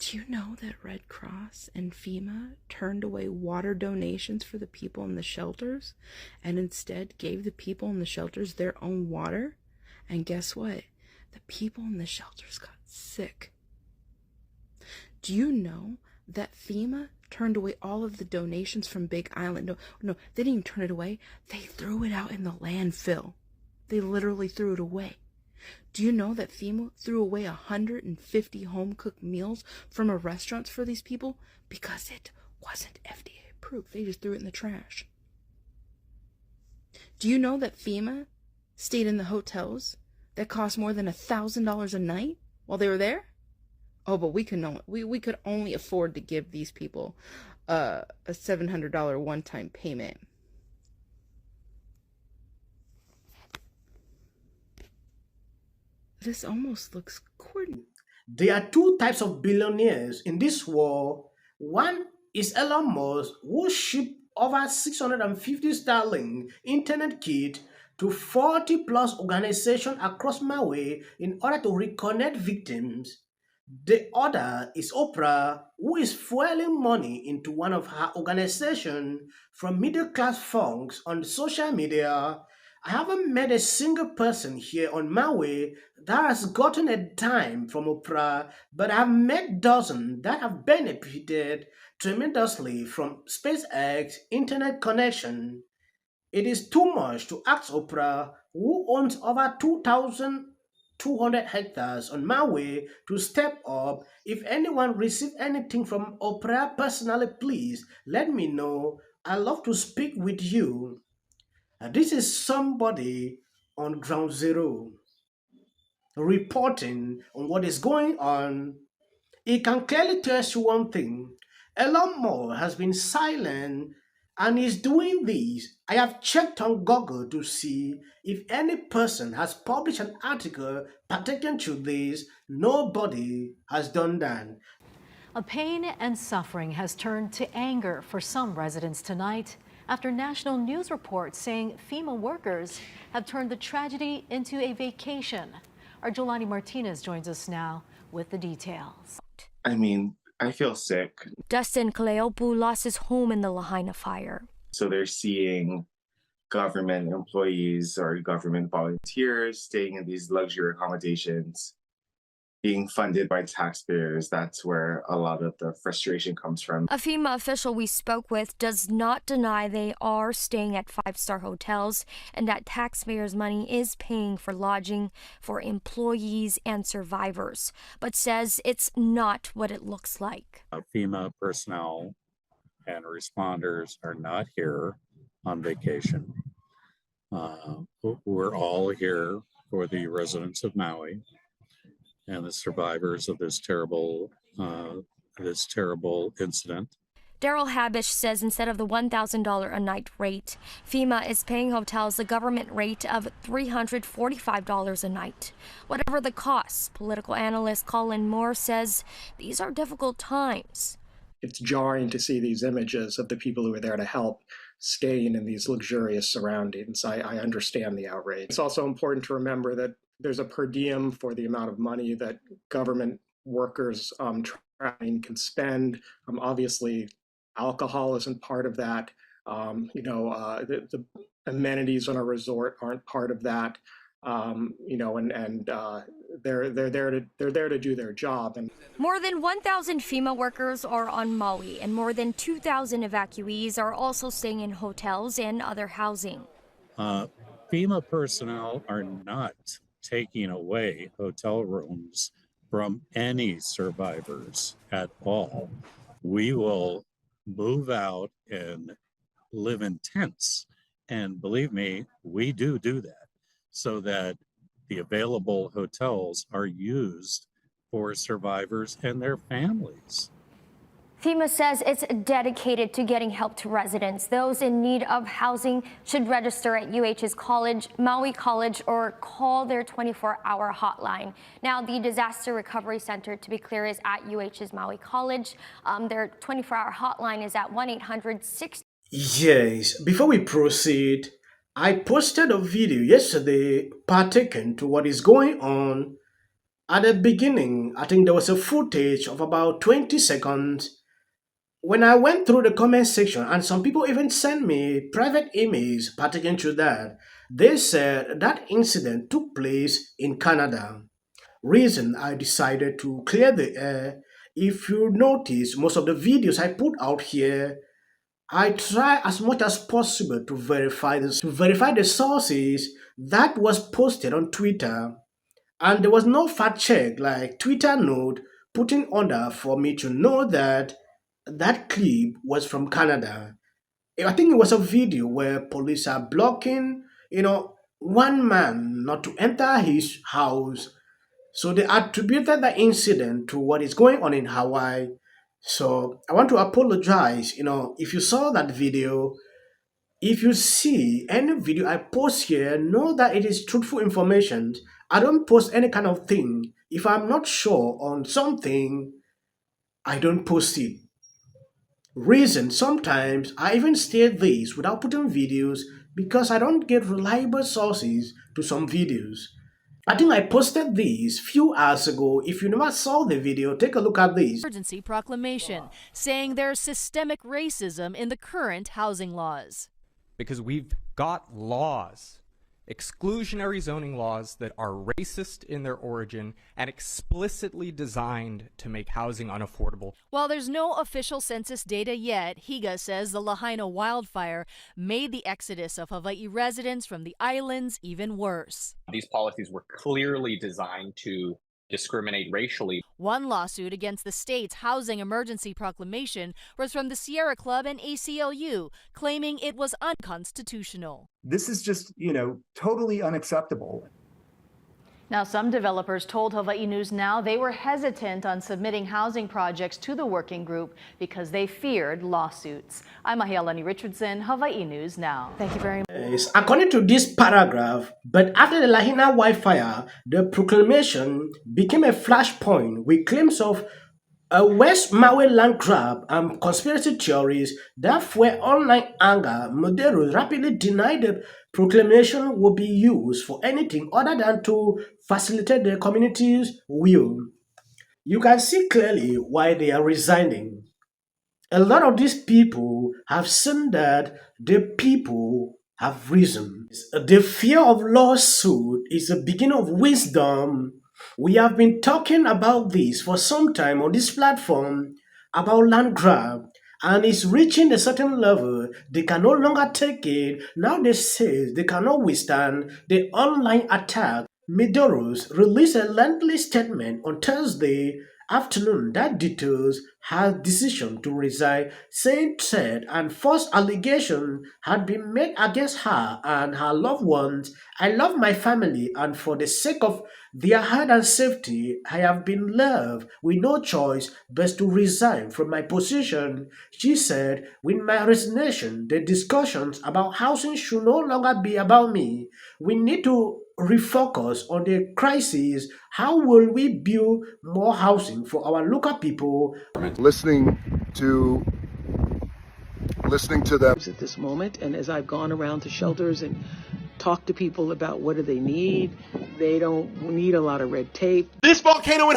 Do you know that Red Cross and FEMA turned away water donations for the people in the shelters and instead gave the people in the shelters their own water? And guess what? The people in the shelters got sick. Do you know that FEMA turned away all of the donations from Big Island? No, they didn't even turn it away. They threw it out in the landfill. They literally threw it away. Do you know that FEMA threw away 150 home-cooked meals from a restaurants for these people because it wasn't FDA approved? They just threw it in the trash. Do you know that FEMA stayed in the hotels that cost more than $1,000 a night while they were there? Oh, but we could only afford to give these people a $700 one-time payment. This almost looks coordinated. There are two types of billionaires in this world. One is Elon Musk, who shipped over 650 Starlink internet kit to 40 plus organizations across Maui in order to reconnect victims. The other is Oprah, who is fueling money into one of her organizations from middle class folks on social media. I haven't met a single person here on Maui that has gotten a dime from Oprah, but I've met dozens that have benefited tremendously from SpaceX internet connection. It is too much to ask Oprah, who owns over 2,200 hectares on Maui, to step up. If anyone received anything from Oprah personally, please let me know. I love to speak with you. This is somebody on ground zero reporting on what is going on. It can clearly tell you one thing: Elon Musk has been silent and is doing this. I have checked on Google to see if any person has published an article pertaining to this. Nobody has done that. A pain and suffering has turned to anger for some residents tonight after national news reports saying FEMA workers have turned the tragedy into a vacation. Our Jolani Martinez joins us now with the details. I mean, I feel sick. Dustin Kaleopu lost his home in the Lahaina fire. So they're seeing government employees or government volunteers staying in these luxury accommodations, being funded by taxpayers. That's where a lot of the frustration comes from. A FEMA official we spoke with does not deny they are staying at five-star hotels and that taxpayers' money is paying for lodging for employees and survivors, but says it's not what it looks like. FEMA personnel and responders are not here on vacation. We're all here for the residents of Maui and the survivors of this terrible incident. Daryl Habish says instead of the $1,000 a night rate, FEMA is paying hotels the government rate of $345 a night. Whatever the cost, political analyst Colin Moore says these are difficult times. It's jarring to see these images of the people who are there to help staying in these luxurious surroundings. I understand the outrage. It's also important to remember that there's a per diem for the amount of money that government workers traveling can spend. Obviously, alcohol isn't part of that. The amenities on a resort aren't part of that. They're there to do their job. And more than 1,000 FEMA workers are on Maui, and more than 2,000 evacuees are also staying in hotels and other housing. FEMA personnel are not taking away hotel rooms from any survivors at all. We will move out and live in tents. And believe me, we do that so that the available hotels are used for survivors and their families. FEMA says it's dedicated to getting help to residents. Those in need of housing should register at UH's college, Maui College, or call their 24-hour hotline. Now, the Disaster Recovery Center, to be clear, is at UH's Maui College. Their 24-hour hotline is at 1-800-6. Yes, before we proceed, I posted a video yesterday pertaining to what is going on At the beginning, I think there was a footage of about 20 seconds. When I went through the comment section, and some people even sent me private emails pertaining to that, they said that incident took place in Canada. Reason I decided to clear the air. If you notice, most of the videos I put out here, I try as much as possible to verify the sources that was posted on Twitter, and there was no fact check like Twitter note putting order for me to know that that clip was from Canada. I think it was a video where police are blocking, one man not to enter his house. So they attributed the incident to what is going on in Hawaii. So I want to apologize. If you saw that video, if you see any video I post here, know that it is truthful information. I don't post any kind of thing. If I'm not sure on something, I don't post it. Reason sometimes I even state this without putting videos because I don't get reliable sources to some videos. I think I posted this few hours ago. If you never saw the video, take a look at this. Emergency proclamation saying there's systemic racism in the current housing laws. Because we've got laws, exclusionary zoning laws that are racist in their origin and explicitly designed to make housing unaffordable. While there's no official census data yet, Higa says the Lahaina wildfire made the exodus of Hawaii residents from the islands even worse. These policies were clearly designed to discriminate racially. One lawsuit against the state's housing emergency proclamation was from the Sierra Club and ACLU, claiming it was unconstitutional. This is just, totally unacceptable. Now, some developers told Hawaii News Now they were hesitant on submitting housing projects to the working group because they feared lawsuits. I'm Mahialani Richardson, Hawaii News Now. Thank you very much. Yes, according to this paragraph, but after the Lahaina wildfire, the proclamation became a flashpoint with claims of a West Maui land grab and conspiracy theories that fueled online anger. Medeiros rapidly denied the proclamation would be used for anything other than to facilitate the community's will. You can see clearly why they are resigning. A lot of these people have seen that the people have risen. The fear of lawsuit is the beginning of wisdom. We have been talking about this for some time on this platform about land grab, and it's reaching a certain level. They can no longer take it. Now they say they cannot withstand the online attack. Medeiros released a lengthy statement on Thursday afternoon that details her decision to resign, saying threat and false allegations had been made against her and her loved ones. I love my family, and for the sake of their health and safety, I have been left with no choice but to resign from my position, she said. With my resignation, the discussions about housing should no longer be about me. We need to refocus on the crisis. How will we build more housing for our local people? Listening to them at this moment, and as I've gone around to shelters and talked to people about what do they need, they don't need a lot of red tape. This volcano in